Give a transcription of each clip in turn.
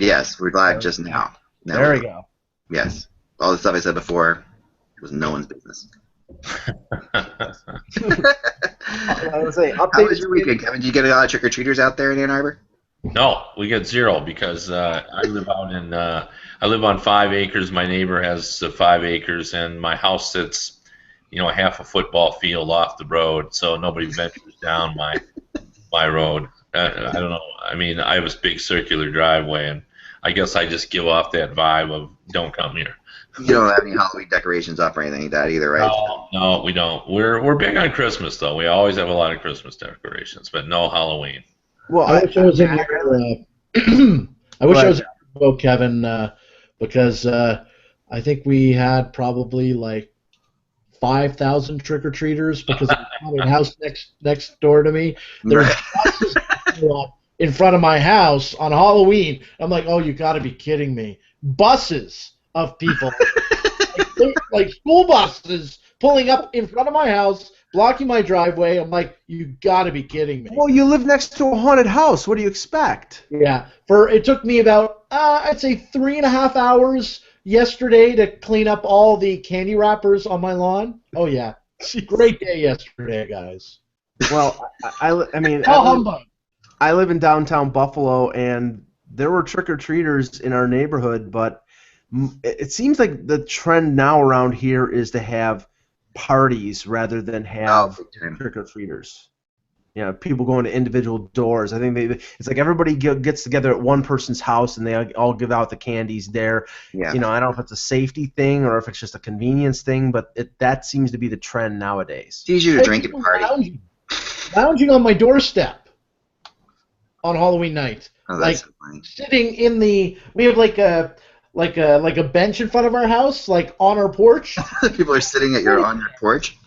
Yes, we're live just now. There we go. Yes. All the stuff I said before was no one's business. I was saying, How was your weekend, Kevin? Did you get a lot of trick-or-treaters out there in Ann Arbor? No, we get zero because I live on 5 acres. My neighbor has 5 acres, and my house sits, half a football field off the road, so nobody ventures down my road. I don't know. I mean, I have this big circular driveway, and I guess I just give off that vibe of don't come here. You don't have any Halloween decorations up or anything like that either, right? No, we don't. We're big on Christmas though. We always have a lot of Christmas decorations, but no Halloween. Well, I wish I was in your. I wish I was in your boat, Kevin, because I think we had probably like 5,000 trick-or-treaters because of the house next door to me. There's buses in front of my house on Halloween. I'm like, oh, you got to be kidding me! Buses of people, like school buses, pulling up in front of my house, blocking my driveway. I'm like, you got to be kidding me! Well, you live next to a haunted house. What do you expect? Yeah, it took me about I'd say 3.5 hours yesterday to clean up all the candy wrappers on my lawn. Oh yeah, great day yesterday, guys. Well, I mean, humbug. I live in downtown Buffalo, and there were trick-or-treaters in our neighborhood, but it seems like the trend now around here is to have parties rather than have trick-or-treaters. People going to individual doors. I think it's like everybody gets together at one person's house and they all give out the candies there. Yeah. I don't know if it's a safety thing or if it's just a convenience thing, but that seems to be the trend nowadays. It's easier to drink at a party. Lounging on my doorstep on Halloween night. Oh, like so funny. Sitting in we have like a bench in front of our house, like on our porch. People are sitting on your porch?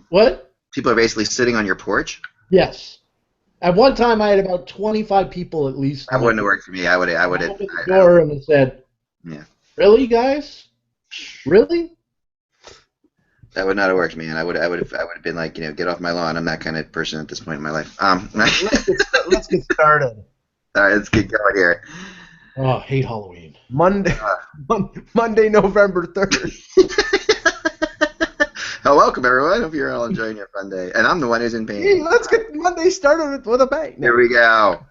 What? People are basically sitting on your porch? Yes. At one time, I had about 25 people at least. That wouldn't have worked for me. I would have. opened the door and said, "Yeah, really, guys? Really?" That would not have worked, man. I would have been like, get off my lawn. I'm that kind of person at this point in my life. Let's get started. All right, let's get going here. Oh, I hate Halloween. Monday, November 3rd. Oh, welcome, everyone. Hope you're all enjoying your fun day. And I'm the one who's in pain. Hey, let's get Monday started with a bang. Here we go.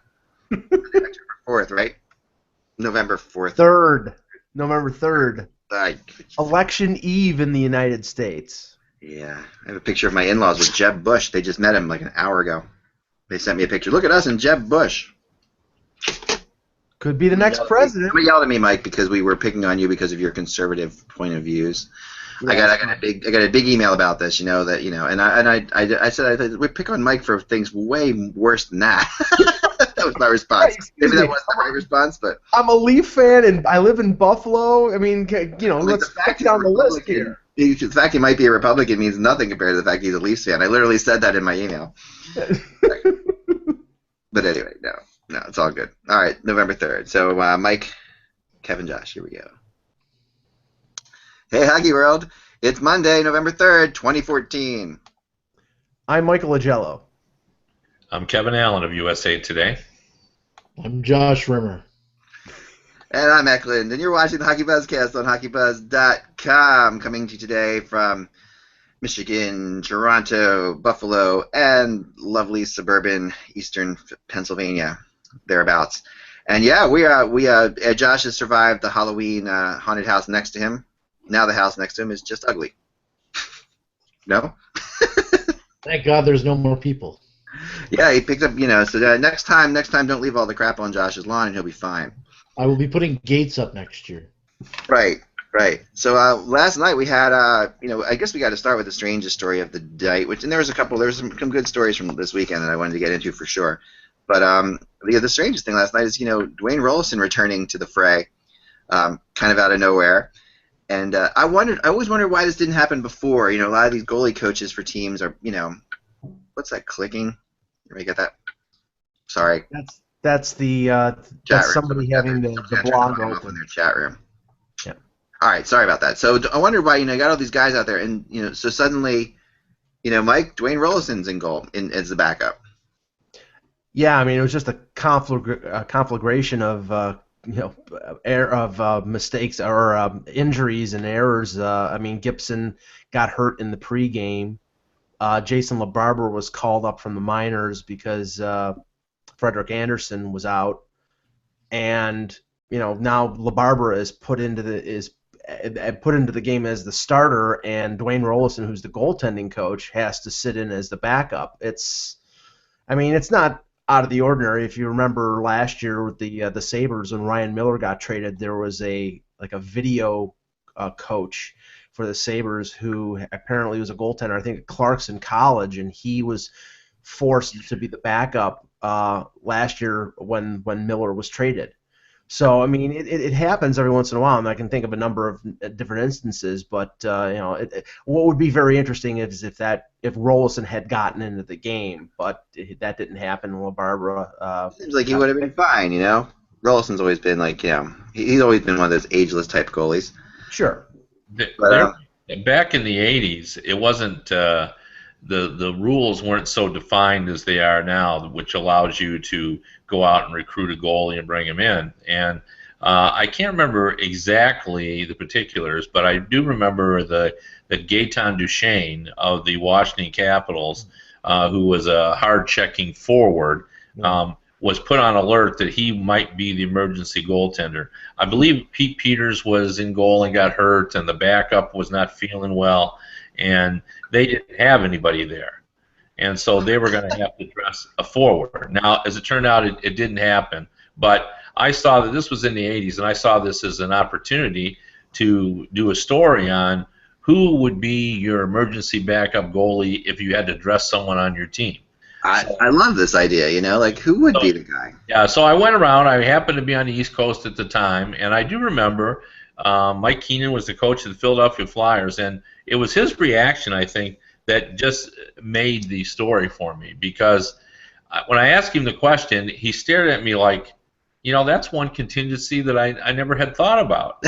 October 4th, right? November 4th. November 3rd. Election Eve in the United States. Yeah. I have a picture of my in-laws with Jeb Bush. They just met him like an hour ago. They sent me a picture. Look at us and Jeb Bush. Could be the next president. Somebody yelled at me, Mike, because we were picking on you because of your conservative point of views. I got a big email about this, and I said we pick on Mike for things way worse than that. That was my response. Maybe that wasn't the right response, but I'm a Leaf fan and I live in Buffalo. I mean, let's back down the list here. The fact he might be a Republican means nothing compared to the fact he's a Leafs fan. I literally said that in my email. But anyway, no, it's all good. All right, November 3rd. So Mike, Kevin, Josh, here we go. Hey, Hockey World. It's Monday, November 3rd, 2014. I'm Michael Agello. I'm Kevin Allen of USA Today. I'm Josh Rimmer. And I'm Eklund, and you're watching the Hockeybuzzcast on HockeyBuzz.com, coming to you today from Michigan, Toronto, Buffalo, and lovely suburban eastern Pennsylvania, thereabouts. And yeah, Josh has survived the Halloween haunted house next to him. Now the house next to him is just ugly. No? Thank God there's no more people. Yeah, he picked up, so next time don't leave all the crap on Josh's lawn and he'll be fine. I will be putting gates up next year. Right. So last night we had, I guess we got to start with the strangest story of the day, and there was some good stories from this weekend that I wanted to get into for sure. But the strangest thing last night is, Dwayne Roloson returning to the fray, kind of out of nowhere. And I always wondered why this didn't happen before. A lot of these goalie coaches for teams are, what's that clicking? Let me get that. Sorry. That's somebody having the blog open in their chat room. Yeah. All right. Sorry about that. So I wondered why, you got all these guys out there, and so suddenly, Mike, Dwayne Roloson's in goal as the backup. Yeah, I mean, it was just a conflagration of mistakes or injuries and errors. I mean, Gibson got hurt in the pregame. Jason LaBarbera was called up from the minors because Frederick Anderson was out, and now LaBarbera is put into the game as the starter, and Dwayne Roloson, who's the goaltending coach, has to sit in as the backup. It's not out of the ordinary. If you remember last year with the Sabres when Ryan Miller got traded, there was a video coach for the Sabres who apparently was a goaltender, I think at Clarkson College, and he was forced to be the backup last year when Miller was traded. So, I mean, it happens every once in a while, and I can think of a number of different instances. But what would be very interesting is if Roloson had gotten into the game, but that didn't happen. LaBarbera seems like he would have been fine. Rolison's always been he's always been one of those ageless type goalies. Sure. But, back in the '80s, it wasn't the rules weren't so defined as they are now, which allows you to go out and recruit a goalie and bring him in. And I can't remember exactly the particulars, but I do remember the Gaetan Duchesne of the Washington Capitals, who was a hard-checking forward, was put on alert that he might be the emergency goaltender. I believe Pete Peters was in goal and got hurt, and the backup was not feeling well, and they didn't have anybody there. And so they were going to have to dress a forward. Now, as it turned out, it didn't happen. But I saw that this was in the 80s, and I saw this as an opportunity to do a story on who would be your emergency backup goalie if you had to dress someone on your team. I love this idea, who would be the guy? Yeah, so I went around. I happened to be on the East Coast at the time, and I do remember Mike Keenan was the coach of the Philadelphia Flyers, and it was his reaction, I think, that just made the story for me, because when I asked him the question, he stared at me like, that's one contingency that I never had thought about.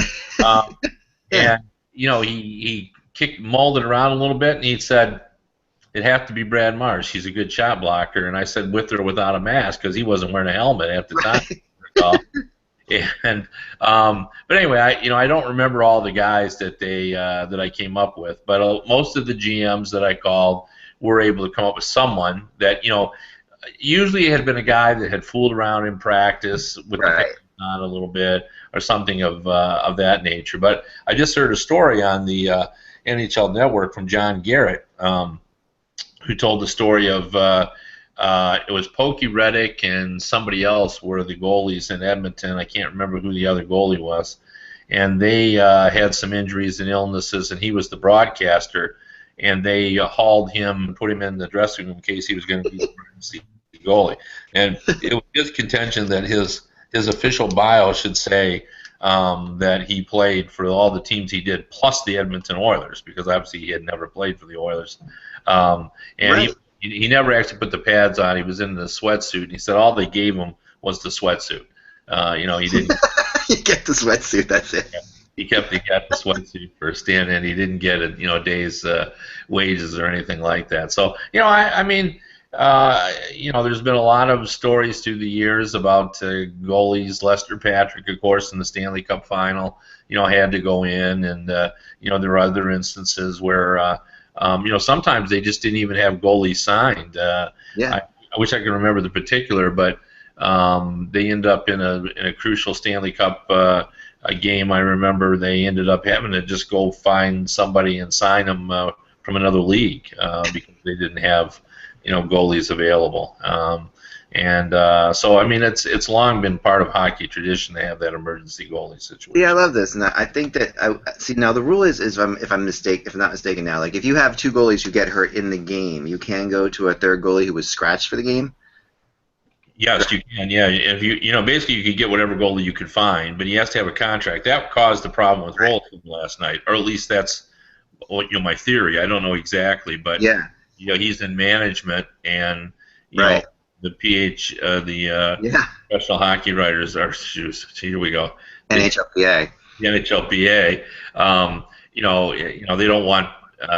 And, he mulled it around a little bit, and he said, it'd have to be Brad Marsh. He's a good shot blocker. And I said, with or without a mask, because he wasn't wearing a helmet at the time. And but anyway, I don't remember all the guys that that I came up with, but most of the GMs that I called were able to come up with someone that usually it had been a guy that had fooled around in practice with the fans on a little bit or something of that nature. But I just heard a story on the NHL Network from John Garrett, who told the story of it was Pokey Reddick and somebody else were the goalies in Edmonton. I can't remember who the other goalie was. And they had some injuries and illnesses, and he was the broadcaster. And they hauled him and put him in the dressing room in case he was going to be the emergency goalie. And it was his contention that his official bio should say that he played for all the teams he did, plus the Edmonton Oilers, because obviously he had never played for the Oilers. And he never actually put the pads on. He was in the sweatsuit, and he said all they gave him was the sweatsuit. He didn't. You get the sweatsuit. That's it. He got the sweatsuit for a stand-in. He didn't get a day's wages or anything like that. So I mean, there's been a lot of stories through the years about goalies. Lester Patrick, of course, in the Stanley Cup final, had to go in, and there are other instances where. Sometimes they just didn't even have goalies signed. I wish I could remember the particular, but they ended up in a crucial Stanley Cup game. I remember they ended up having to just go find somebody and sign them from another league because they didn't have goalies available. So I mean, it's long been part of hockey tradition to have that emergency goalie situation. Yeah, I love this, and I think that see now the rule is if I'm not mistaken now, like if you have two goalies who get hurt in the game, you can go to a third goalie who was scratched for the game. Yes, you can. Yeah, if basically you could get whatever goalie you could find, but he has to have a contract. That caused the problem with Roloson last night, or at least that's my theory. I don't know exactly, but he's in management, and the professional hockey writers are here we go. NHLPA. The NHLPA. They don't want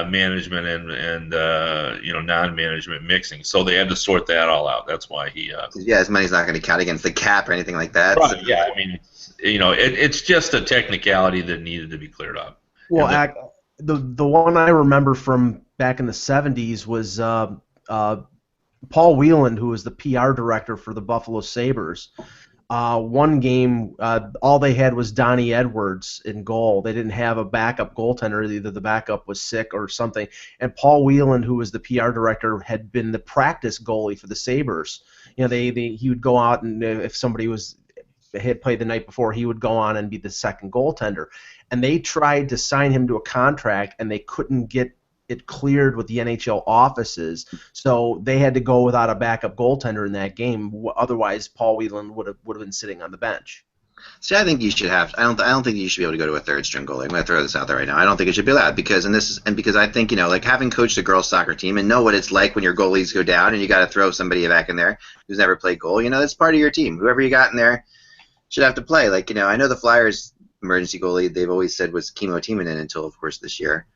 management and non-management mixing. So they had to sort that all out. That's why he. Yeah, his money's not going to count against the cap or anything like that. Right. So. Yeah. I mean, it's just a technicality that needed to be cleared up. Well, the one I remember from back in the 70s was Paul Whelan, who was the PR director for the Buffalo Sabres. One game, all they had was Donnie Edwards in goal. They didn't have a backup goaltender. Either the backup was sick or something. And Paul Whelan, who was the PR director, had been the practice goalie for the Sabres. He would go out, and if somebody had played the night before, he would go on and be the second goaltender. And they tried to sign him to a contract, and they couldn't get it cleared with the NHL offices, so they had to go without a backup goaltender in that game. Otherwise, Paul Whelan would have been sitting on the bench. See, I think you should have. I don't think you should be able to go to a third string goalie. I'm going to throw this out there right now. I don't think it should be allowed because I think like having coached a girls soccer team and know what it's like when your goalies go down and you got to throw somebody back in there who's never played goal. That's part of your team. Whoever you got in there should have to play. Like I know the Flyers emergency goalie they've always said was Kimmo Timonen until of course this year.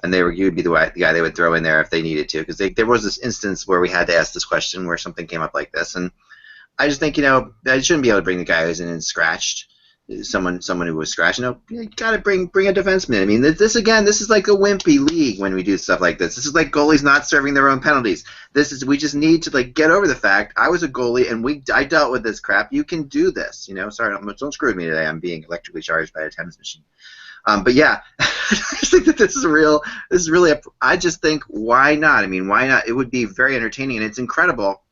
And you would be the guy they would throw in there if they needed to, because there was this instance where we had to ask this question where something came up like this, and I just think I shouldn't be able to bring the guy who's in and scratched, someone who was scratched. You got to bring a defenseman. I mean, this is like a wimpy league when we do stuff like this. This is like goalies not serving their own penalties. We just need to get over the fact I was a goalie and I dealt with this crap. You can do this. Sorry, don't screw with me today. I'm being electrically charged by a tennis machine. But yeah, I just think that this is real. This is really I just think, why not? I mean, why not? It would be very entertaining, and it's incredible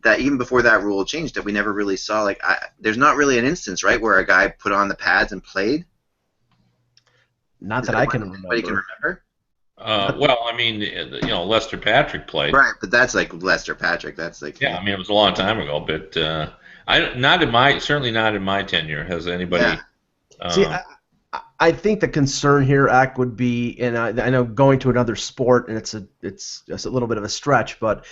that even before that rule changed, that we never really saw. There's not really an instance, right, where a guy put on the pads and played. Not that I can remember. Anybody can remember? Well, I mean, Lester Patrick played. Right, but that's like Lester Patrick. That's like. Yeah, I mean, it was a long time ago, but certainly not in my tenure has anybody. Yeah. See, I think the concern here, Ak, would be, and I know going to another sport, and it's a little bit of a stretch, but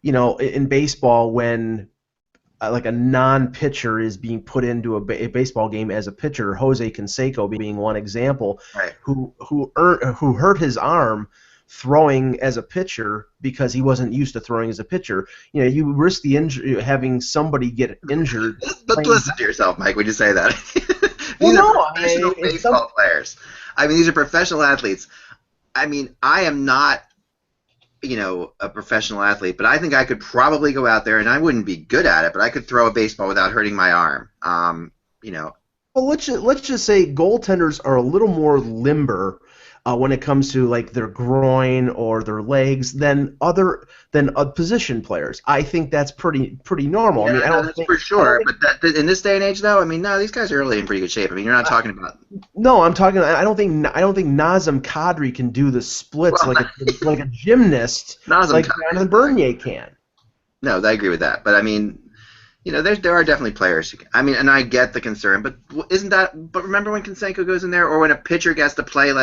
in baseball, when like a non-pitcher is being put into a baseball game as a pitcher, Jose Canseco being one example, right, who hurt his arm throwing as a pitcher because he wasn't used to throwing as a pitcher. You risk the injury, having somebody get injured. But listen to yourself, Mike, when you say that. These are professional baseball players. I mean, these are professional athletes. I mean, I am not, a professional athlete, but I think I could probably go out there, and I wouldn't be good at it, but I could throw a baseball without hurting my arm. Well, let's just say goaltenders are a little more limber when it comes to their groin or their legs than position players. I think that's pretty normal. Yeah, I mean, I don't that's think for sure. But in this day and age, though, I mean, no, these guys are really in pretty good shape. I mean, you're not talking about. No, I'm talking. I don't think Nazem Kadri can do the splits like a gymnast, like Jonathan Bernier can. No, I agree with that. But I mean, there are definitely players. And I get the concern, but isn't that? But remember when Canseco goes in there, or when a pitcher gets to play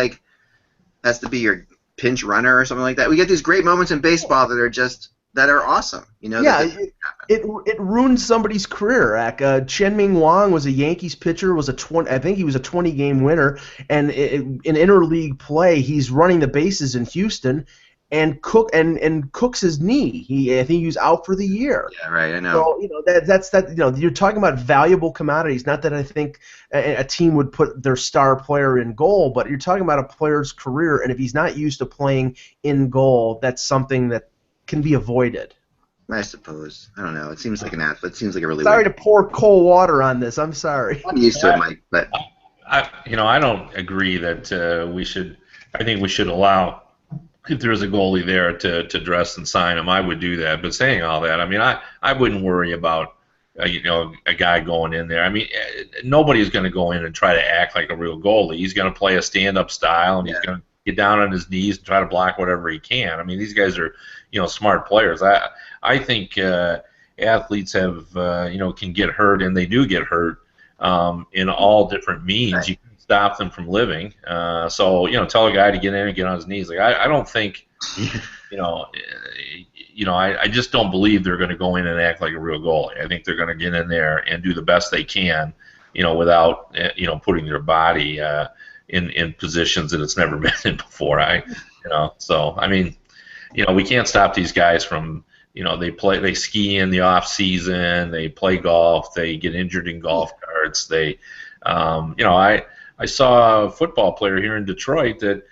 has to be your pinch runner or something like that. We get these great moments in baseball that are awesome. It ruined somebody's career. Chen-Ming Wang was a Yankees pitcher. I think he was a 20-game winner. And in interleague play, he's running the bases in Houston, and cooks his knee. I think he was out for the year. Yeah, right. I know. So that's that. You're talking about valuable commodities. Not that I think a team would put their star player in goal, but you're talking about a player's career, and if he's not used to playing in goal, that's something that can be avoided. I suppose. I don't know. It seems like an athlete. It seems like a really. Sorry to pour cold water on this. I'm sorry. I'm used to it, Mike. But I don't agree that we should. I think we should allow. If there's a goalie there to dress and sign him, I would do that. But saying all that, I mean, I wouldn't worry about a guy going in there. I mean, nobody's going to go in and try to act like a real goalie. He's going to play a stand-up style, and he's going to get down on his knees and try to block whatever he can. I mean, these guys are smart players. I think athletes have can get hurt, and they do get hurt in all different means. Right. You can stop them from living. So tell a guy to get in and get on his knees. I don't think I just don't believe they're going to go in and act like a real goalie. I think they're going to get in there and do the best they can, without putting their body in positions that it's never been in before. So I mean, we can't stop these guys from, they ski in the off season, they play golf, they get injured in golf carts. I saw a football player here in Detroit that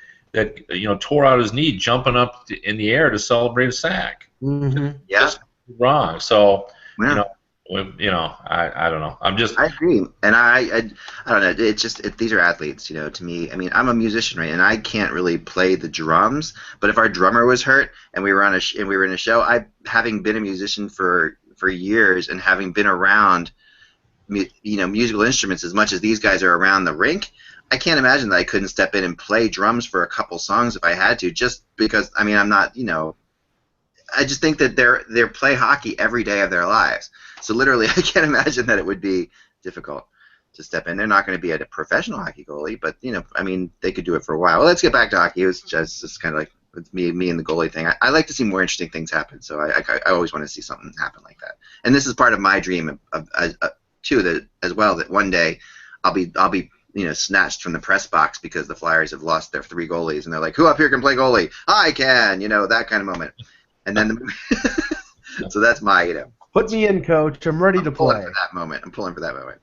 tore out his knee jumping up in the air to celebrate a sack. Mm-hmm. Yeah. Just wrong. So Yeah. I don't know. I agree, and I don't know. It's just these are athletes, To me, I mean, I'm a musician, right? And I can't really play the drums. But if our drummer was hurt and we were in a show, having been a musician for years and having been around, musical instruments as much as these guys are around the rink, I can't imagine that I couldn't step in and play drums for a couple songs if I had to. Just because, I mean, I'm not, I just think that they play hockey every day of their lives. So literally, I can't imagine that it would be difficult to step in. They're not going to be a professional hockey goalie, but I mean, they could do it for a while. Well, let's get back to hockey. It was just kind of like with me and the goalie thing. I like to see more interesting things happen. So I always want to see something happen like that. And this is part of my dream too, that as well, that one day I'll be snatched from the press box because the Flyers have lost their 3 goalies, and they're like, "Who up here can play goalie? I can," that kind of moment. And then so that's my, Put me in, coach. I'm ready to play. I'm pulling for that moment.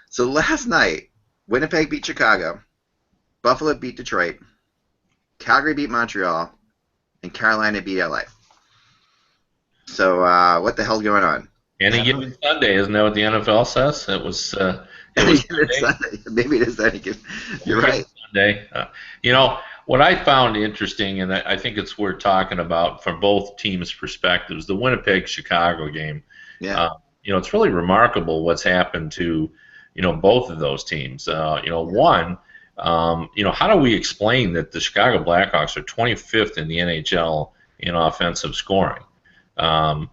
So last night, Winnipeg beat Chicago, Buffalo beat Detroit, Calgary beat Montreal, and Carolina beat LA. So what the hell's going on? Any given Sunday, isn't that what the NFL says? It was Sunday. Maybe it is any given. You're right. Sunday. What I found interesting, and I think it's worth talking about from both teams' perspectives, the Winnipeg-Chicago game. Yeah. It's really remarkable what's happened to, both of those teams. One, how do we explain that the Chicago Blackhawks are 25th in the NHL in offensive scoring? Crazy.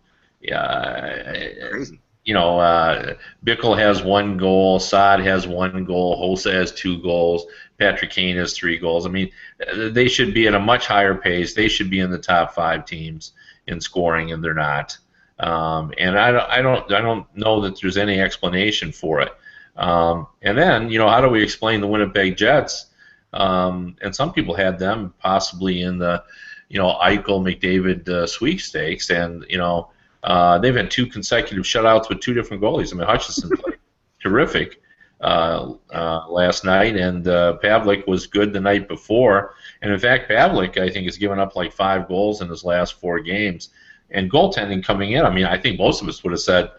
Bickle has 1 goal, Saad has 1 goal, Hossa has 2 goals, Patrick Kane has 3 goals. I mean, they should be at a much higher pace. They should be in the top 5 teams in scoring, and they're not. And I don't know that there's any explanation for it. And then, how do we explain the Winnipeg Jets? And some people had them possibly in the, Eichel McDavid sweepstakes, and they've had 2 consecutive shutouts with 2 different goalies. I mean, Hutchinson played terrific last night, and Pavlik was good the night before. And in fact, Pavlik, I think, has given up like 5 goals in his last 4 games. And goaltending coming in, I mean, I think most of us would have said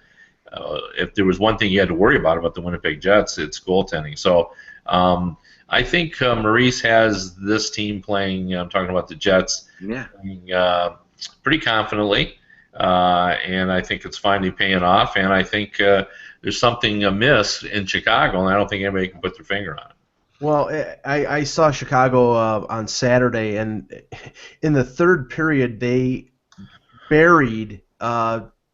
if there was one thing you had to worry about the Winnipeg Jets, it's goaltending. So I think Maurice has this team playing, I'm talking about the Jets, playing, pretty confidently. And I think it's finally paying off, and I think there's something amiss in Chicago, and I don't think anybody can put their finger on it. Well, I saw Chicago on Saturday, and in the third period, they buried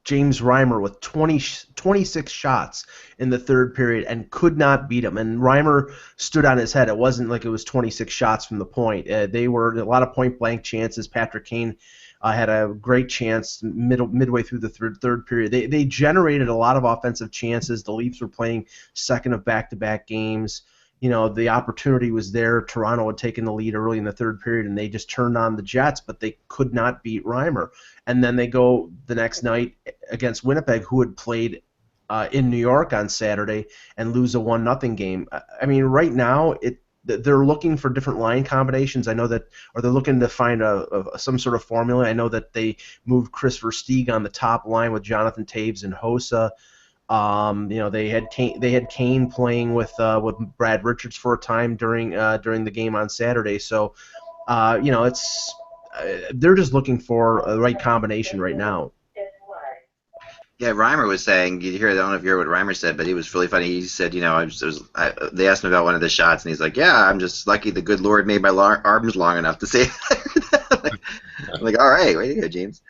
James Reimer with 26 shots in the third period and could not beat him. And Reimer stood on his head. It wasn't like it was 26 shots from the point. They were a lot of point-blank chances. Patrick Kane had a great chance midway through the third period. They generated a lot of offensive chances. The Leafs were playing second of back-to-back games. The opportunity was there. Toronto had taken the lead early in the third period, and they just turned on the Jets, but they could not beat Reimer. And then they go the next night against Winnipeg, who had played in New York on Saturday, and lose a 1-0 game. I mean, right now, they're looking for different line combinations. I know that, or they're looking to find some sort of formula. I know that they moved Chris Versteeg on the top line with Jonathan Taves and Hossa. They had Kane playing with Brad Richards for a time during the game on Saturday. So, they're just looking for a right combination right now. Yeah, Reimer was saying, I don't know if you heard what Reimer said, but he was really funny. He said, they asked him about one of the shots, and he's like, yeah, I'm just lucky the good Lord made my arms long enough to say that. I'm like, all right, way to go, James.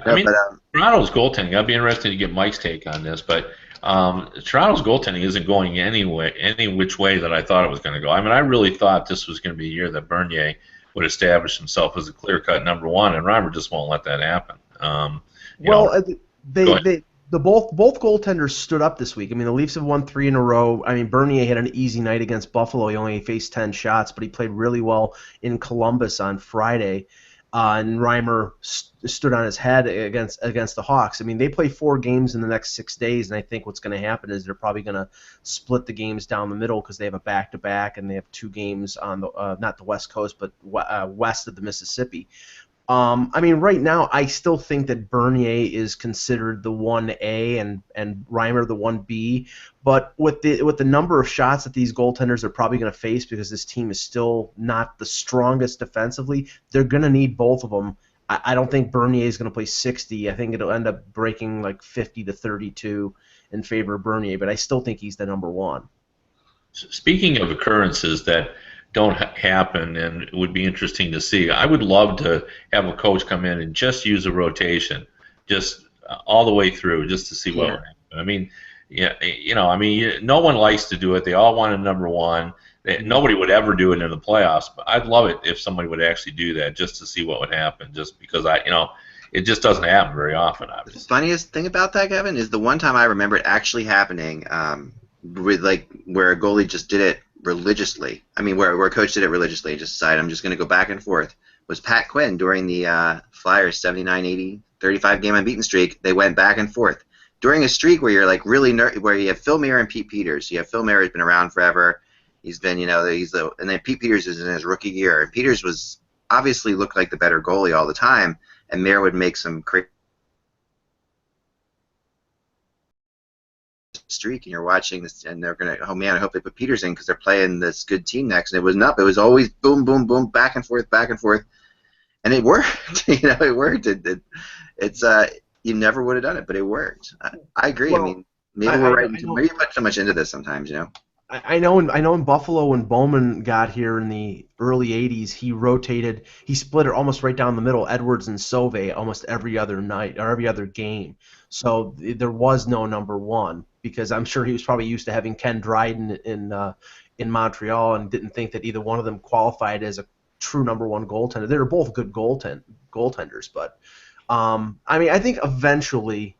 I mean, Toronto's goaltending, I'd be interested to get Mike's take on this, but Toronto's goaltending isn't going any which way that I thought it was going to go. I mean, I really thought this was going to be a year that Bernier would establish himself as a clear-cut number 1, and Reimer just won't let that happen. both goaltenders stood up this week. I mean, the Leafs have won 3 in a row. I mean, Bernier had an easy night against Buffalo. He only faced 10 shots, but he played really well in Columbus on Friday. And Reimer stood on his head against the Hawks. I mean, they play 4 games in the next 6 days, and I think what's going to happen is they're probably going to split the games down the middle because they have a back-to-back, and they have 2 games on the not the West Coast, but west of the Mississippi. I mean, right now, I still think that Bernier is considered the 1A and Reimer the 1B. But with the number of shots that these goaltenders are probably going to face, because this team is still not the strongest defensively, they're going to need both of them. I don't think Bernier is going to play 60. I think it'll end up breaking like 50-32 in favor of Bernier. But I still think he's the number 1. Speaking of occurrences that don't happen and it would be interesting to see, I would love to have a coach come in and just use a rotation, just all the way through, just to see what would happen. I mean, no one likes to do it. They all want a number 1. Nobody would ever do it in the playoffs, but I'd love it if somebody would actually do that, just to see what would happen, just because it just doesn't happen very often, obviously. The funniest thing about that, Kevin, is the one time I remember it actually happening, with where a goalie just did it religiously. I mean, where a coach did it religiously and just decided, I'm just going to go back and forth, was Pat Quinn during the Flyers 79-80 35 game unbeaten streak. They went back and forth during a streak where you're like really where you have Phil Meier and Pete Peters. You have Phil Meier, who's been around forever. He's been, and then Pete Peters is in his rookie year. And Peters was obviously looked like the better goalie all the time, and Meier would make some crazy streak, and you're watching this, and they're gonna, oh man, I hope they put Peters in because they're playing this good team next. And it was not. It was always boom, boom, boom, back and forth, and it worked. It worked. It's you never would have done it, but it worked. I agree. Well, I mean, maybe we're right. Maybe we put so much into this sometimes, I know in Buffalo, when Bowman got here in the early 80s, he split it almost right down the middle, Edwards and Sauve, almost every other night or every other game. So there was no number 1, because I'm sure he was probably used to having Ken Dryden in Montreal and didn't think that either one of them qualified as a true number 1 goaltender. They were both good goaltenders, but I mean, I think eventually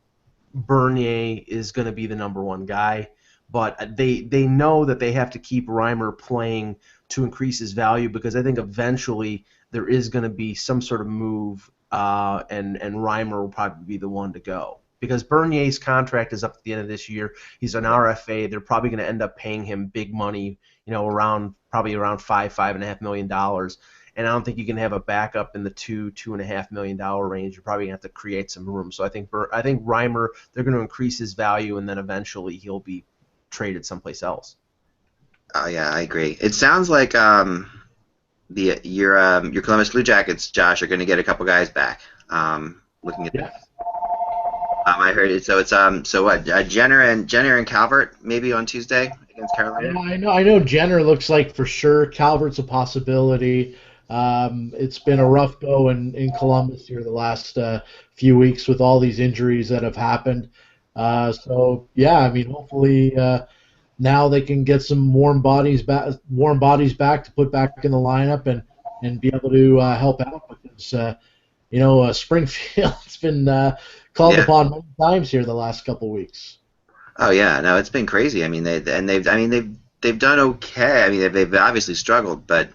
Bernier is going to be the number 1 guy. But they know that they have to keep Reimer playing to increase his value, because I think eventually there is going to be some sort of move, and Reimer will probably be the one to go. Because Bernier's contract is up at the end of this year. He's an RFA. They're probably going to end up paying him big money, probably around $5.5 million. And I don't think you can have a backup in the $2.5 million range. You're probably going to have to create some room. So I think Reimer, they're going to increase his value, and then eventually he'll be traded someplace else. Oh yeah, I agree. It sounds like your Columbus Blue Jackets, Josh, are going to get a couple guys back. Looking at this, I heard it. So it's Jenner and Calvert maybe on Tuesday against Carolina. I know. Jenner looks like for sure. Calvert's a possibility. It's been a rough go in Columbus here the last few weeks with all these injuries that have happened. So yeah, I mean, hopefully now they can get some warm bodies back to put back in the lineup and be able to help out, because Springfield's been called upon many times here the last couple weeks. Oh yeah, no, it's been crazy. I mean, they've done okay. I mean, they've obviously struggled, but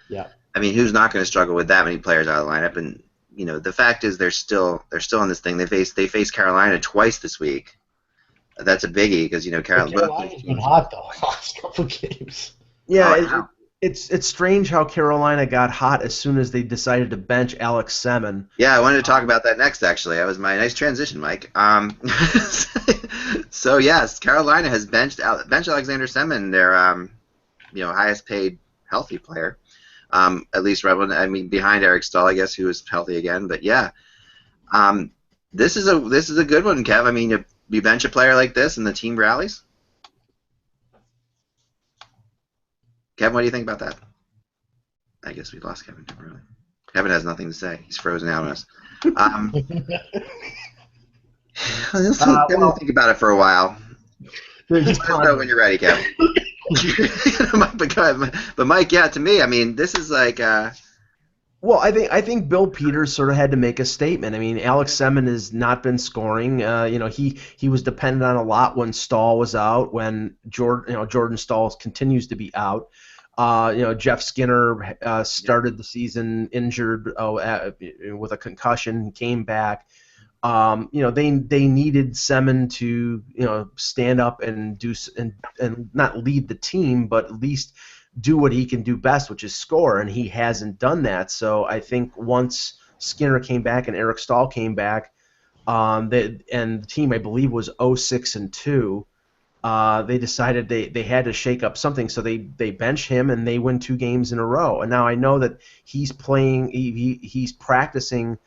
yeah, I mean, who's not going to struggle with that many players out of the lineup? And the fact is they're still in this thing. They face Carolina twice this week. That's a biggie because Carolina's been hot though last couple games. Yeah, it's strange how Carolina got hot as soon as they decided to bench Alex Semin. Yeah, I wanted to talk about that next. Actually, that was my nice transition, Mike. So yes, Carolina has benched Alexander Semin, their highest paid healthy player. At least behind Eric Stahl, I guess, who is healthy again. But yeah, this is a good one, Kev. I mean, you bench a player like this and the team rallies. Kevin, what do you think about that? I guess we lost Kevin temporarily. Kevin has nothing to say. He's frozen out on us. Think about it for a while. Let us know when you're ready, Kevin. But Mike, yeah, to me, I mean, this is like, Well, I think Bill Peters sort of had to make a statement. I mean, Alex Semin has not been scoring. He was dependent on a lot when Stahl was out. When Jordan Stahl continues to be out. Jeff Skinner started the season injured with a concussion, came back. They needed Semin to stand up and do and not lead the team, but at least do what he can do best, which is score, and he hasn't done that. So I think once Skinner came back and Eric Stahl came back, and the team I believe was 0-6-2. They decided they had to shake up something, so they bench him and they win 2 games in a row. And now I know that he's playing, he's practicing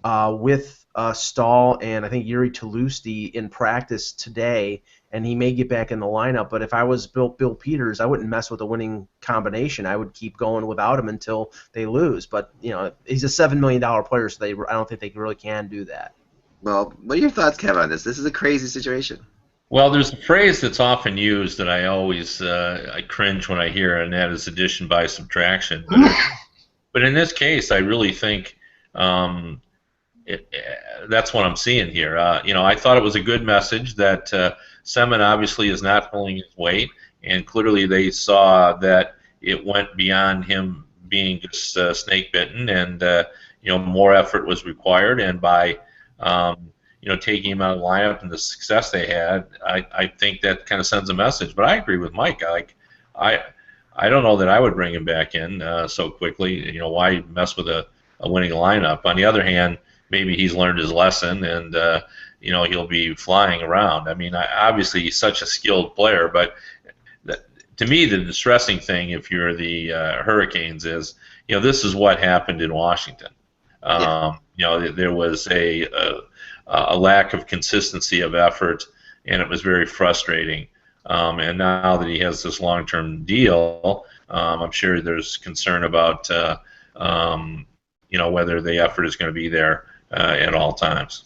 with Stahl and I think Yuri Toulousty in practice today, and he may get back in the lineup. But if I was Bill Peters, I wouldn't mess with a winning combination. I would keep going without him until they lose. But he's a $7 million player, so I don't think they really can do that. Well, what are your thoughts, Kevin, on this? This is a crazy situation. Well, there's a phrase that's often used that I always I cringe when I hear, and that is addition by subtraction. But in this case, I really think that's what I'm seeing here. I thought it was a good message that Semin obviously is not pulling his weight, and clearly they saw that it went beyond him being just snake bitten, and more effort was required. And by taking him out of the lineup and the success they had, I think that kind of sends a message. But I agree with Mike. I don't know that I would bring him back in so quickly. Why mess with a winning lineup? On the other hand, maybe he's learned his lesson, and he'll be flying around. I mean, obviously he's such a skilled player, but to me, the distressing thing, if you're the Hurricanes, is this is what happened in Washington. There was a lack of consistency of effort, and it was very frustrating. And now that he has this long-term deal, I'm sure there's concern about whether the effort is going to be there at all times.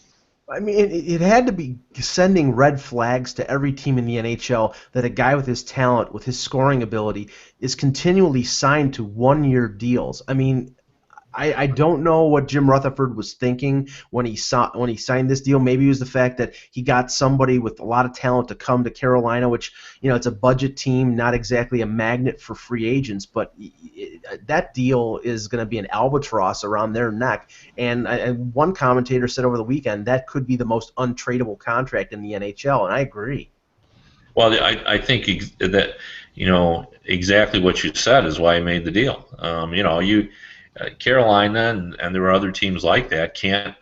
I mean, it had to be sending red flags to every team in the NHL that a guy with his talent, with his scoring ability, is continually signed to one-year deals. I mean, I don't know what Jim Rutherford was thinking when he signed this deal. Maybe it was the fact that he got somebody with a lot of talent to come to Carolina, which it's a budget team, not exactly a magnet for free agents. But that deal is going to be an albatross around their neck. And one commentator said over the weekend that could be the most untradeable contract in the NHL, and I agree. Well, I think that exactly what you said is why he made the deal. Carolina and there were other teams like that can't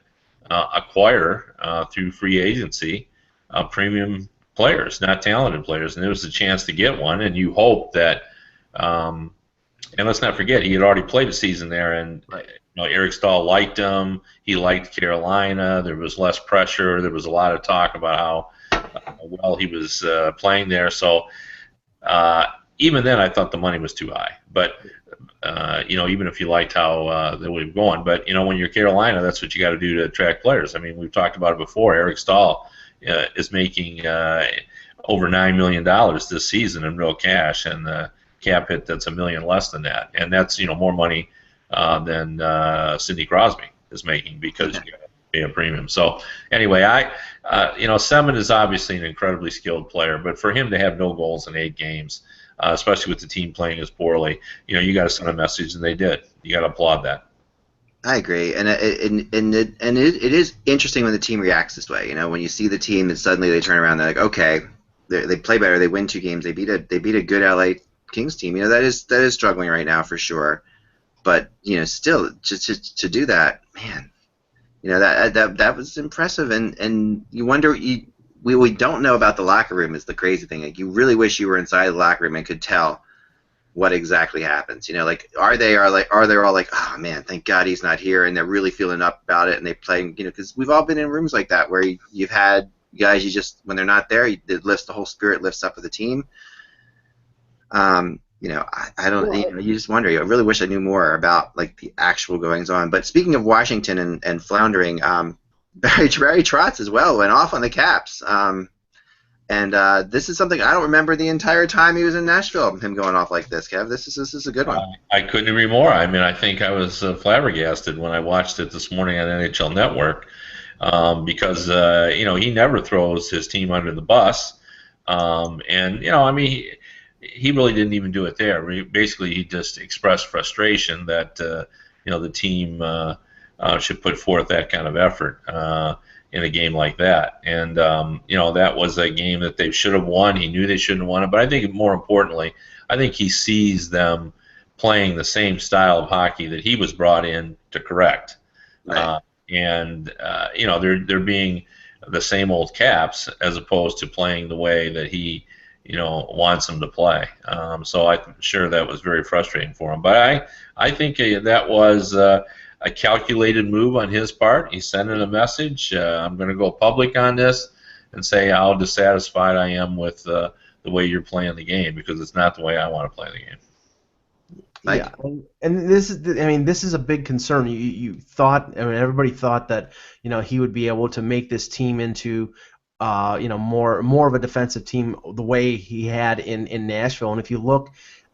acquire through free agency premium players, not talented players, and there was a chance to get one, and you hope that. And let's not forget, he had already played a season there, and Eric Stahl liked him. He liked Carolina. There was less pressure. There was a lot of talk about how well he was playing there. So even then, I thought the money was too high, but. Even if you liked how they would have gone. But, when you're Carolina, that's what you got to do to attract players. I mean, we've talked about it before. Eric Stahl is making over $9 million this season in real cash, and the cap hit that's $1 million less than that. And that's, more money than Sidney Crosby is making because you got to pay a premium. So, anyway, Semin is obviously an incredibly skilled player, but for him to have no goals in 8 games, especially with the team playing as poorly, you got to send a message, and they did. You got to applaud that. I agree, and it is interesting when the team reacts this way. When you see the team and suddenly they turn around, they're like, okay, they play better, they win 2 games, they beat a good LA Kings team. That is struggling right now for sure, but still to do that, man, that was impressive, and you wonder. We don't know about the locker room is the crazy thing. Like, you really wish you were inside the locker room and could tell what exactly happens. Are they all like, oh man, thank God he's not here, and they're really feeling up about it, and they play, because we've all been in rooms like that where you've had guys, you just, when they're not there, it lifts, the whole spirit lifts up of the team. I don't, you just wonder. I really wish I knew more about like the actual goings on. But speaking of Washington and floundering, Barry Trotz as well went off on the Caps. And this is something I don't remember the entire time he was in Nashville, him going off like this, Kev. This is a good one. I couldn't agree more. I mean, I think I was flabbergasted when I watched it this morning on NHL Network because, he never throws his team under the bus. And, I mean, he really didn't even do it there. Basically, he just expressed frustration that, the team should put forth that kind of effort in a game like that. And, that was a game that they should have won. He knew they shouldn't have won it. But I think more importantly, I think he sees them playing the same style of hockey that he was brought in to correct. Right. They're being the same old Caps as opposed to playing the way that he, wants them to play. So I'm sure that was very frustrating for him. But I think that was a calculated move on his part. He's sending a message. I'm going to go public on this and say how dissatisfied I am with the way you're playing the game because it's not the way I want to play the game. Yeah, and this is a big concern. You thought, everybody thought that he would be able to make this team into more of a defensive team the way he had in Nashville. And if you look,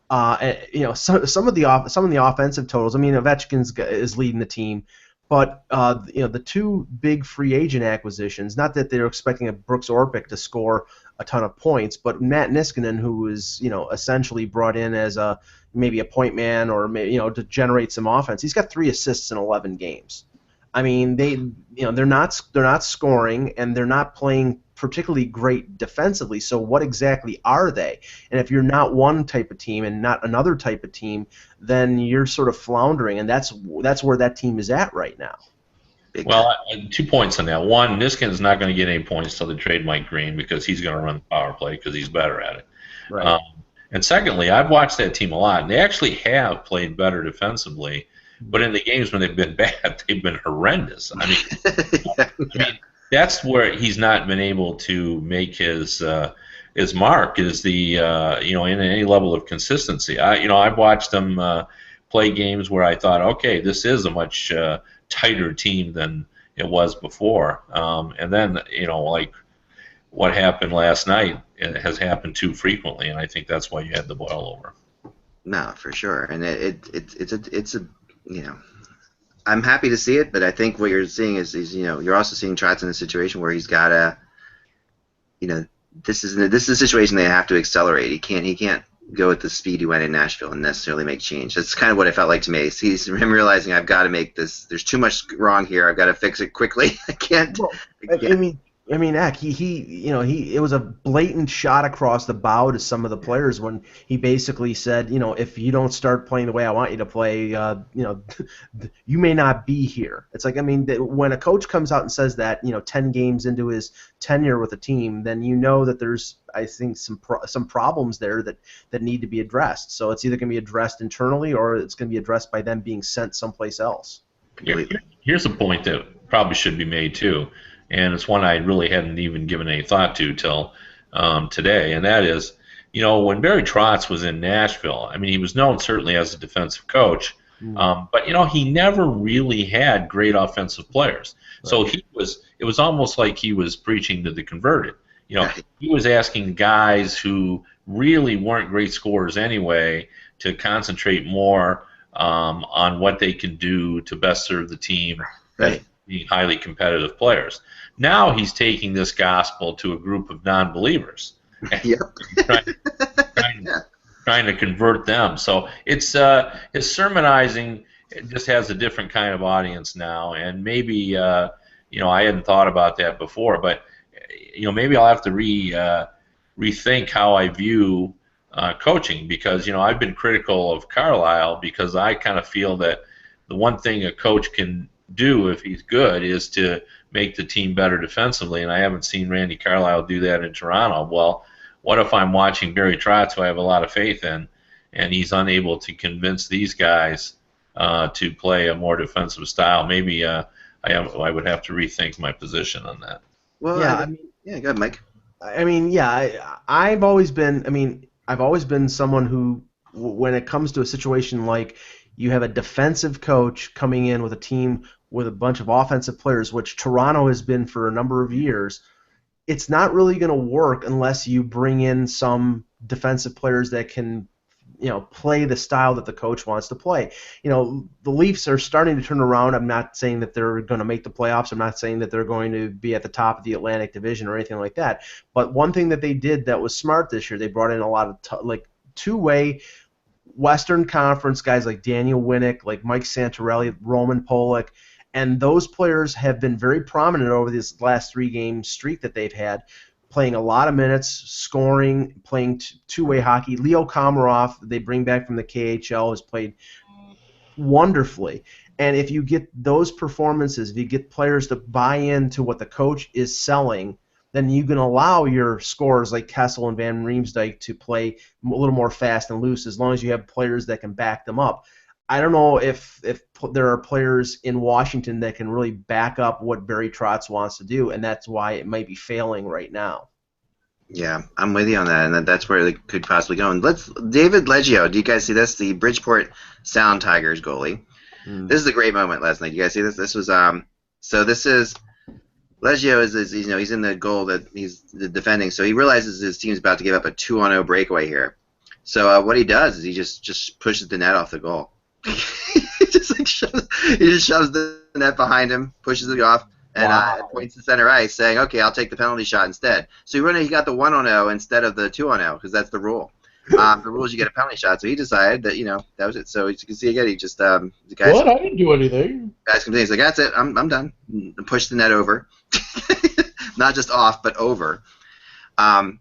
some of the offensive totals. I mean, Ovechkin is leading the team, but the two big free agent acquisitions. Not that they're expecting a Brooks Orpik to score a ton of points, but Matt Niskanen, who was essentially brought in as maybe a point man or to generate some offense. He's got 3 assists in 11 games. I mean, they're not scoring and they're not playing particularly great defensively. So what exactly are they? And if you're not one type of team and not another type of team, then you're sort of floundering, and that's where that team is at right now. Well, 2 points on that. One, Niskanen's not going to get any points till they trade Mike Green because he's going to run the power play because he's better at it. Right. And secondly, I've watched that team a lot, and they actually have played better defensively. But in the games when they've been bad, they've been horrendous. I mean, that's where he's not been able to make his mark is the in any level of consistency. I've watched them play games where I thought, okay, this is a much tighter team than it was before. And then like what happened last night, it has happened too frequently, and I think that's why you had the boil over. No, for sure, and it's a I'm happy to see it, but I think what you're seeing is you're also seeing Trotz in a situation where he's got to this is a situation they have to accelerate. He can't go at the speed he went in Nashville and necessarily make change. That's kind of what it felt like to me. He's him realizing I've got to make this. There's too much wrong here. I've got to fix it quickly. I can't. I mean, Eck, it was a blatant shot across the bow to some of the players when he basically said, if you don't start playing the way I want you to play, you may not be here. It's like, I mean, when a coach comes out and says that, 10 games into his tenure with a team, then that there's, I think, some problems there that need to be addressed. So it's either going to be addressed internally or it's going to be addressed by them being sent someplace else. Here's a point that probably should be made too. And it's one I really hadn't even given any thought to till today, and that is, when Barry Trotz was in Nashville, I mean, he was known certainly as a defensive coach, but he never really had great offensive players. Right. So it was almost like he was preaching to the converted. He was asking guys who really weren't great scorers anyway to concentrate more on what they can do to best serve the team. Right. Being highly competitive players. Now he's taking this gospel to a group of non-believers, trying to convert them. So it's his sermonizing. It just has a different kind of audience now, and maybe I hadn't thought about that before, but maybe I'll have to rethink how I view coaching because I've been critical of Carlisle because I kind of feel that the one thing a coach can do if he's good is to make the team better defensively, and I haven't seen Randy Carlisle do that in Toronto. Well, what if I'm watching Barry Trotz, who I have a lot of faith in, and he's unable to convince these guys to play a more defensive style? Maybe I would have to rethink my position on that. Well, go ahead, Mike. I mean, I've always been someone who, when it comes to a situation like you have a defensive coach coming in with a team with a bunch of offensive players, which Toronto has been for a number of years, it's not really going to work unless you bring in some defensive players that can, play the style that the coach wants to play. The Leafs are starting to turn around. I'm not saying that they're going to make the playoffs. I'm not saying that they're going to be at the top of the Atlantic Division or anything like that. But one thing that they did that was smart this year, they brought in a lot of two-way Western Conference guys like Daniel Winnick, like Mike Santorelli, Roman Polak, and those players have been very prominent over this last 3-game streak that they've had, playing a lot of minutes, scoring, playing two-way hockey. Leo Komarov, they bring back from the KHL, has played wonderfully. And if you get those performances, if you get players to buy into what the coach is selling, then you can allow your scorers like Kessel and Van Riemsdyk to play a little more fast and loose as long as you have players that can back them up. I don't know if there are players in Washington that can really back up what Barry Trotz wants to do, and that's why it might be failing right now. Yeah, I'm with you on that, and that's where they could possibly go. And David Leggio, do you guys see this? The Bridgeport Sound Tigers goalie. This is a great moment last night. You guys see this? This was Leggio is he's in the goal that he's defending, so he realizes his team's about to give up a 2-on-0 breakaway here. So what he does is he just pushes the net off the goal. he just shoves the net behind him, pushes it off, and points to center ice, saying, "Okay, I'll take the penalty shot instead." So he got the 1-on-0 instead of the 2-on-0 because that's the rule. The rule is you get a penalty shot. So he decided that that was it. So as you can see again, he just the guys. What? I didn't do anything. Guys come in, he's like, "That's it. I'm done." And push the net over, not just off, but over. And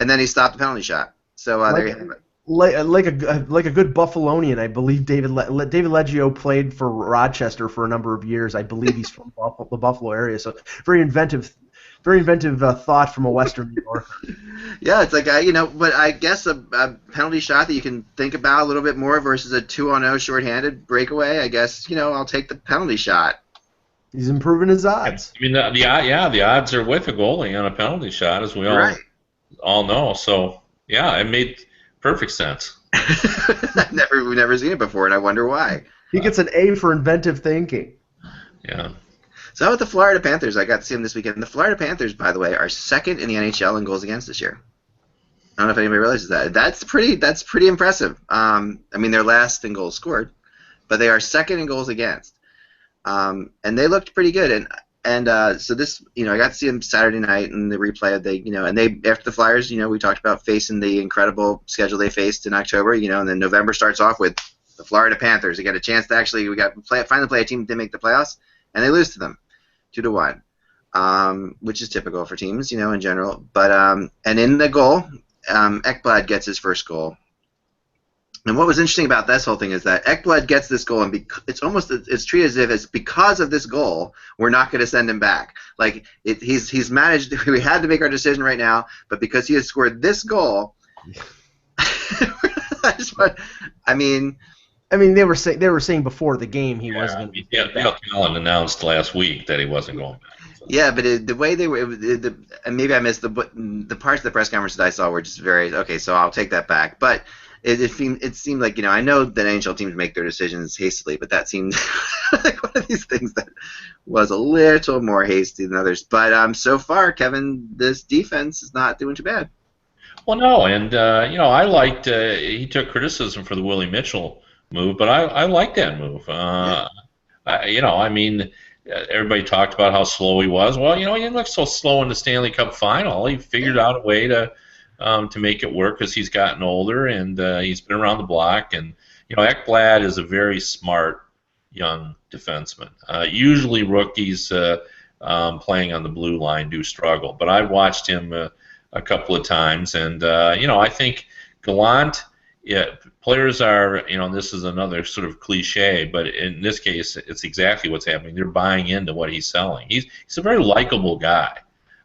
then he stopped the penalty shot. So there you have it. Like a good Buffalonian, I believe David Leggio played for Rochester for a number of years. I believe he's from the Buffalo area, so very inventive thought from a Western New Yorker. Yeah, it's like but I guess a penalty shot that you can think about a little bit more versus a 2-on-0 shorthanded breakaway. I guess I'll take the penalty shot. He's improving his odds. I mean, the odds are with a goalie on a penalty shot, as we all know. So yeah, it made perfect sense. We've never seen it before, and I wonder why. He gets an A for inventive thinking. Yeah. So how about the Florida Panthers? I got to see them this weekend. The Florida Panthers, by the way, are second in the NHL in goals against this year. I don't know if anybody realizes that. That's pretty impressive. I mean, they're last in goals scored, but they are second in goals against. And they looked pretty good. And so this, I got to see them Saturday night in the replay. And they after the Flyers, we talked about facing the incredible schedule they faced in October. And then November starts off with the Florida Panthers. They got a chance to finally play a team to make the playoffs, and they lose to them 2-1, which is typical for teams, in general. But and in the goal, Ekblad gets his first goal. And what was interesting about this whole thing is that Ekblad gets this goal, and it's treated as if it's because of this goal we're not going to send him back. Like he's managed. We had to make our decision right now, but because he has scored this goal, I mean, they were saying before the game he wasn't. Dale Callan announced last week that he wasn't going back. So. Yeah, but the way they were, and maybe I missed the parts of the press conference that I saw were just very okay. So I'll take that back, but. It seemed like, I know that NHL teams make their decisions hastily, but that seemed like one of these things that was a little more hasty than others. But so far, Kevin, this defense is not doing too bad. Well, no, and, I liked he took criticism for the Willie Mitchell move, but I liked that move. Everybody talked about how slow he was. Well, he didn't look so slow in the Stanley Cup final. He figured out a way to make it work because he's gotten older and he's been around the block. And Ekblad is a very smart young defenseman. Usually rookies playing on the blue line do struggle, but I've watched him a couple of times, and I think Gallant. Yeah, players are. This is another sort of cliche, but in this case, it's exactly what's happening. They're buying into what he's selling. He's a very likable guy.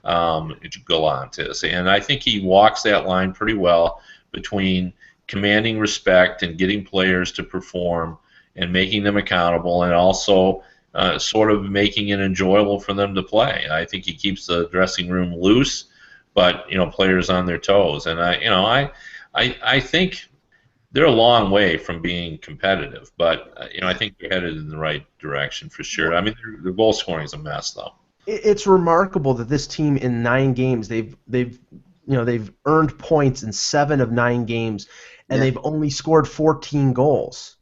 Gallant is, and I think he walks that line pretty well between commanding respect and getting players to perform and making them accountable, and also sort of making it enjoyable for them to play. I think he keeps the dressing room loose, but players on their toes. And I think they're a long way from being competitive, but I think they're headed in the right direction for sure. I mean, their goal scoring is a mess, though. It's remarkable that this team in 9 games they've earned points in 7 of 9 games, and they've only scored 14 goals.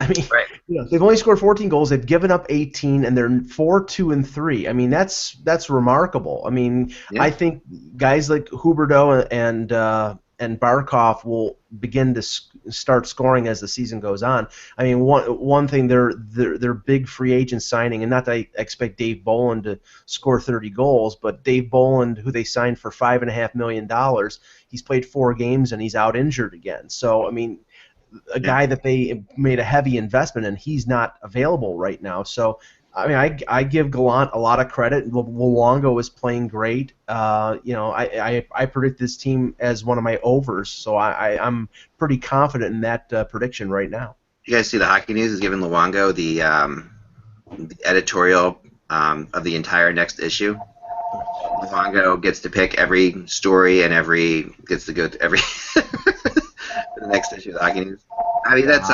I mean, Right. they've only scored 14 goals. They've given up 18, and they're 4-2-3. I mean, that's remarkable. I mean, I think guys like Huberdeau and Barkov will begin to start scoring as the season goes on. I mean, one thing they're big free agent signing, and not that I expect Dave Bolland to score 30 goals, but Dave Bolland, who they signed for $5.5 million, he's played 4 games and he's out injured again. So I mean, a guy that they made a heavy investment in, he's not available right now. So, I mean, I give Gallant a lot of credit. Luongo is playing great. I predict this team as one of my overs, so I'm pretty confident in that prediction right now. You guys see the Hockey News is giving Luongo the editorial of the entire next issue. Luongo gets to pick every story and gets to go to every the next issue of the Hockey News. I mean, that's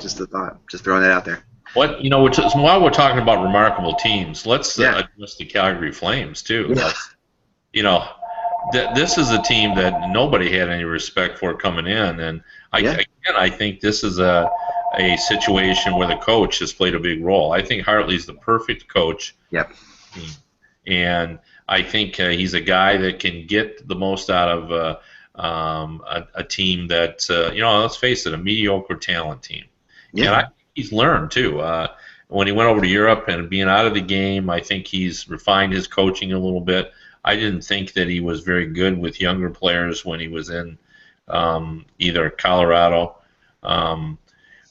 just a thought. Just throwing that out there. What while we're talking about remarkable teams, let's address the Calgary Flames too. Yeah. This is a team that nobody had any respect for coming in, and I think this is a situation where the coach has played a big role. I think Hartley's the perfect coach. Yep. And I think he's a guy that can get the most out of a team that, let's face it, a mediocre talent team. Yeah. And I think he's learned, too. When he went over to Europe and being out of the game, I think he's refined his coaching a little bit. I didn't think that he was very good with younger players when he was in either Colorado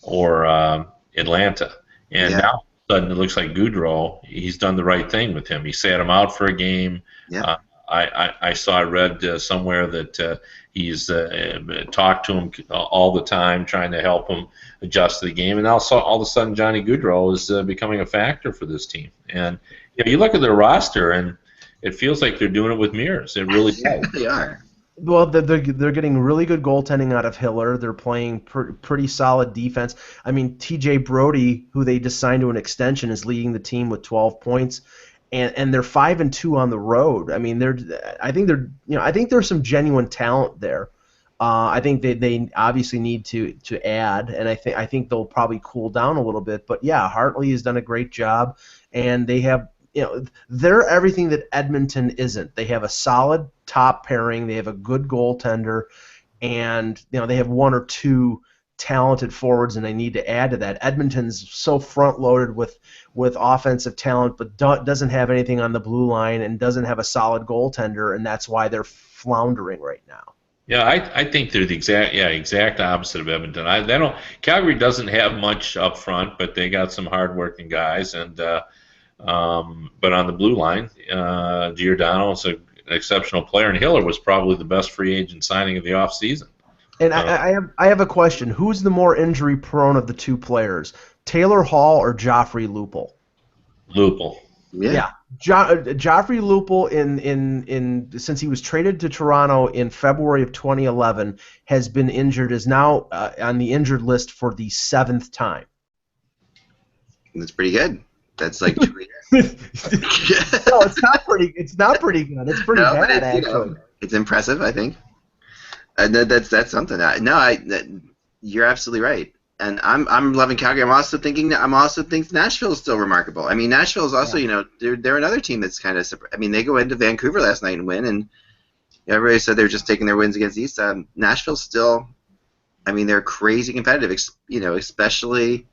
or Atlanta. And now, all of a sudden, it looks like Goudreau, he's done the right thing with him. He sat him out for a game. Yeah. I read somewhere that he's talked to him all the time, trying to help him adjust to the game. And now all of a sudden, Johnny Goudreau is becoming a factor for this team. And you look at their roster, and it feels like they're doing it with mirrors. It really does. They are. Well, they're getting really good goaltending out of Hiller. They're playing pretty solid defense. I mean, T.J. Brody, who they just signed to an extension, is leading the team with 12 points. And they're 5-2 on the road. I mean, I think there's some genuine talent there. I think they obviously need to add, and I think they'll probably cool down a little bit. But yeah, Hartley has done a great job, and they have they're everything that Edmonton isn't. They have a solid top pairing. They have a good goaltender, and they have 1 or 2 talented forwards, and they need to add to that. Edmonton's so front-loaded with offensive talent, but doesn't have anything on the blue line and doesn't have a solid goaltender, and that's why they're floundering right now. Yeah, I think they're the exact opposite of Edmonton. Calgary doesn't have much up front, but they got some hard-working guys, and but on the blue line, Giordano is an exceptional player, and Hiller was probably the best free agent signing of the offseason. And I have a question. Who's the more injury-prone of the 2 players, Taylor Hall or Joffrey Lupul? Lupul. Yeah. Joffrey Lupul, in since he was traded to Toronto in February of 2011, has been injured. Is now on the injured list for the 7th time. That's pretty good. That's like 2 years. No, it's not pretty. It's not pretty good. It's pretty bad, actually. It's impressive, I think. That's something. You're absolutely right, and I'm loving Calgary. I'm also thinking Nashville is still remarkable. I mean, Nashville is also they're another team that's kind of. I mean, they go into Vancouver last night and win, and everybody said they're just taking their wins against the East. Nashville's still. I mean, they're crazy competitive. Especially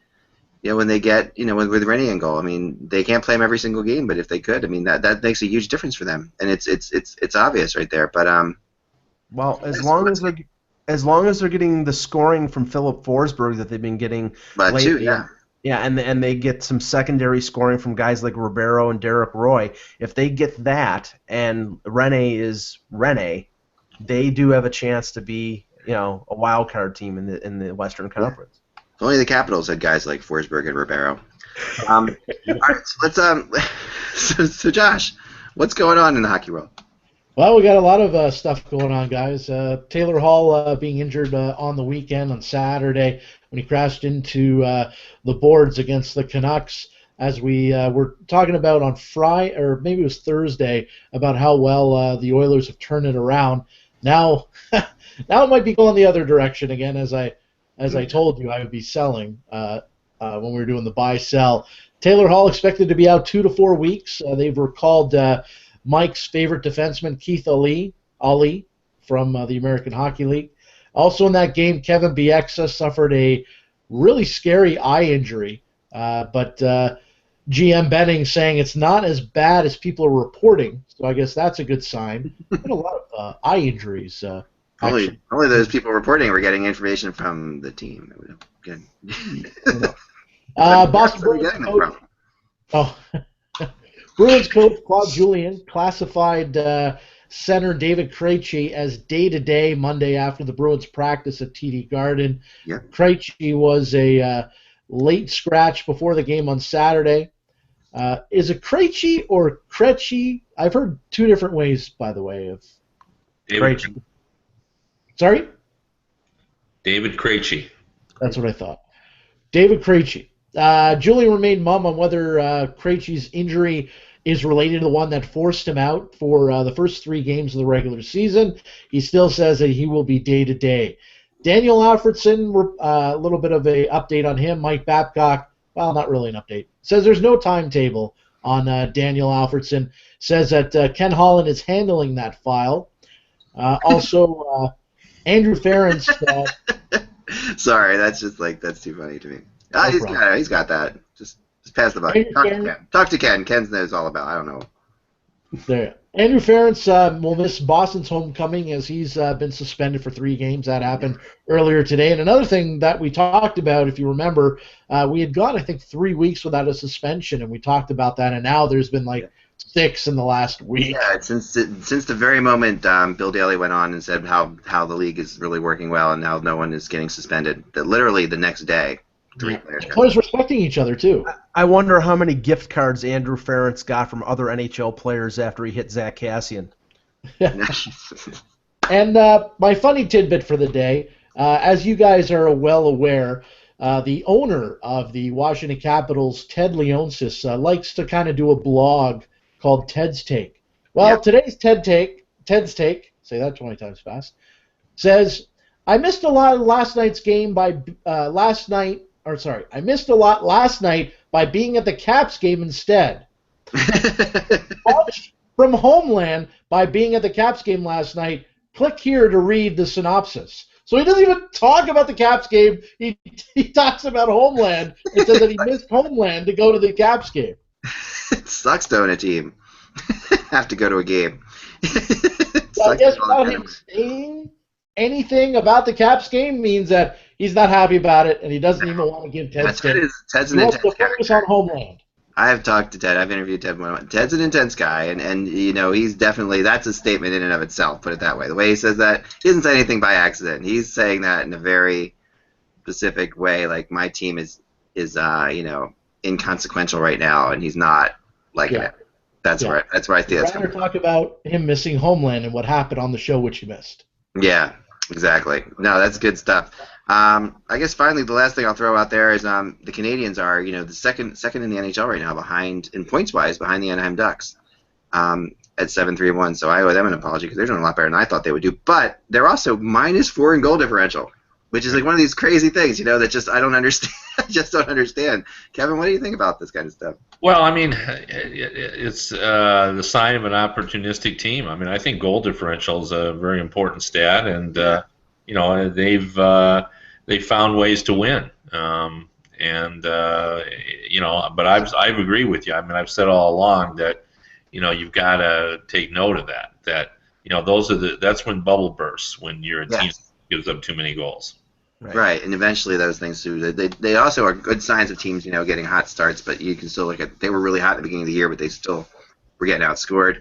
when they get with Rennie in goal. I mean, they can't play them every single game, but if they could, I mean that makes a huge difference for them, and it's obvious right there. But well, as long as they're getting the scoring from Philip Forsberg that they've been getting lately, and they get some secondary scoring from guys like Ribeiro and Derek Roy. If they get that, and Rene is Rene, they do have a chance to be a wild card team in the Western Conference. Only the Capitals had guys like Forsberg and Ribeiro. All right, so let's. So Josh, what's going on in the hockey world? Well, we got a lot of stuff going on, guys. Taylor Hall being injured on the weekend on Saturday when he crashed into the boards against the Canucks. as we were talking about on Friday, or maybe it was Thursday, about how well the Oilers have turned it around. Now, now it might be going the other direction again. As I told you, I would be selling when we were doing the buy-sell. Taylor Hall expected to be out 2 to 4 weeks. They've recalled Mike's favorite defenseman, Keith Ali from the American Hockey League. Also in that game, Kevin Bieksa suffered a really scary eye injury, but GM Benning saying it's not as bad as people are reporting, so I guess that's a good sign. Been a lot of eye injuries. Only those people reporting were getting information from the team. Good. Boston Bruins coach, Bruins coach Claude Julien classified center David Krejci as day-to-day Monday after the Bruins practice at TD Garden. Yeah. Krejci was a late scratch before the game on Saturday. Is it Krejci or Krejci? I've heard two different ways, by the way, of Krejci. Sorry? David Krejci. That's what I thought. David Krejci. Julien remained mum on whether Krejci's injury is related to the one that forced him out for the first 3 games of the regular season. He still says that he will be day-to-day. Daniel Alfredsson, a little bit of an update on him. Mike Babcock, well, not really an update, says there's no timetable on Daniel Alfredsson. Says that Ken Holland is handling that file. Also, Andrew Ferentz. Sorry, that's too funny to me. He's got that. Just pass the buck. Talk to Ken. Ken knows all about. I don't know. There. Andrew Ferentz will miss Boston's homecoming as he's been suspended for 3 games. That happened earlier today. And another thing that we talked about, if you remember, we had gone, I think, 3 weeks without a suspension, and we talked about that. And now there's been 6 in the last week. Yeah, since the very moment Bill Daly went on and said how the league is really working well and how no one is getting suspended, that literally the next day, 3 players. Players respecting each other too. I wonder how many gift cards Andrew Ferentz got from other NHL players after he hit Zach Kassian. And my funny tidbit for the day, as you guys are well aware, the owner of the Washington Capitals, Ted Leonsis, likes to kind of do a blog called Ted's Take. Well, today's Ted's Take, say that 20 times fast, says, I missed a lot last night by being at the Caps game instead. Watched from Homeland by being at the Caps game last night. Click here to read the synopsis. So he doesn't even talk about the Caps game. He talks about Homeland and says that he missed Homeland to go to the Caps game. It sucks to own a team. Have to go to a game. So I guess without him saying anything about the Caps game means that he's not happy about it, and he doesn't even want to give Ted Ted's an wants intense to focus on Homeland. I have talked to Ted. I've interviewed Ted. Ted's an intense guy, and he's definitely, that's a statement in and of itself, put it that way. The way he says that, he doesn't say anything by accident. He's saying that in a very specific way, like my team is inconsequential right now, and he's not liking it. That's where I see that's coming from. Talk about him missing Homeland and what happened on the show, which he missed. Yeah, exactly. No, that's good stuff. I guess finally the last thing I'll throw out there is the Canadiens are the second in the NHL right now, behind in points wise behind the Anaheim Ducks at 7-3-1. So I owe them an apology because they're doing a lot better than I thought they would do. But they're also -4 in goal differential, which is like one of these crazy things that just I don't understand. I just don't understand. Kevin, what do you think about this kind of stuff? Well, I mean, it's the sign of an opportunistic team. I mean, I think goal differential is a very important stat, and they've found ways to win. But I agree with you. I mean, I've said all along that you've got to take note of that. That that's when bubble bursts, when your team gives up too many goals. Right, and eventually those things too. They also are good signs of teams, getting hot starts. But you can still look at, they were really hot at the beginning of the year, but they still were getting outscored.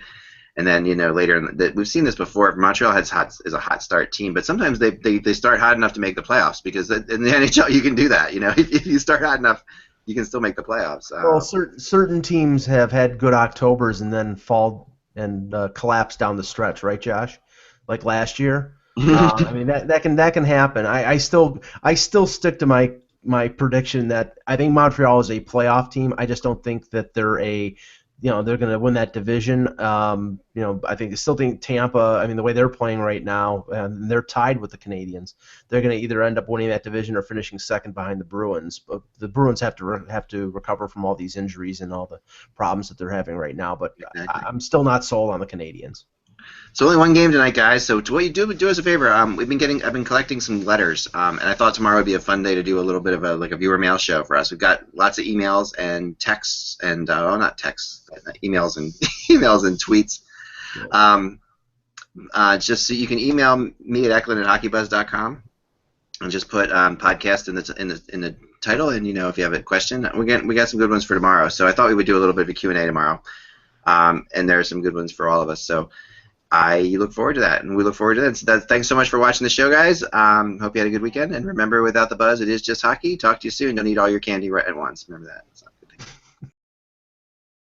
And then later, we've seen this before. Montreal is a hot start team, but sometimes they start hot enough to make the playoffs, because in the NHL you can do that. If you start hot enough, you can still make the playoffs. Well, certain teams have had good Octobers and then fall and collapse down the stretch, right, Josh? Like last year. I mean that can happen. I still stick to my my prediction that I think Montreal is a playoff team. I just don't think that they're they're going to win that division. I still think Tampa. I mean, the way they're playing right now, and they're tied with the Canadiens. They're going to either end up winning that division or finishing second behind the Bruins. But the Bruins have to recover from all these injuries and all the problems that they're having right now. But Exactly. I'm still not sold on the Canadiens. So only one game tonight, guys. So what you do us a favor. I've been collecting some letters, and I thought tomorrow would be a fun day to do a little bit of a viewer mail show for us. We've got lots of emails and texts and not texts, emails and emails and tweets. Just so you can email me at Eklund@hockeybuzz.com and just put podcast in the title, and if you have a question, we got some good ones for tomorrow. So I thought we would do a little bit of a Q&A tomorrow, and there are some good ones for all of us. So. I look forward to that, and we look forward to that. So thanks so much for watching the show, guys. Hope you had a good weekend, and remember, without the buzz, it is just hockey. Talk to you soon. Don't eat all your candy right at once. Remember that. So.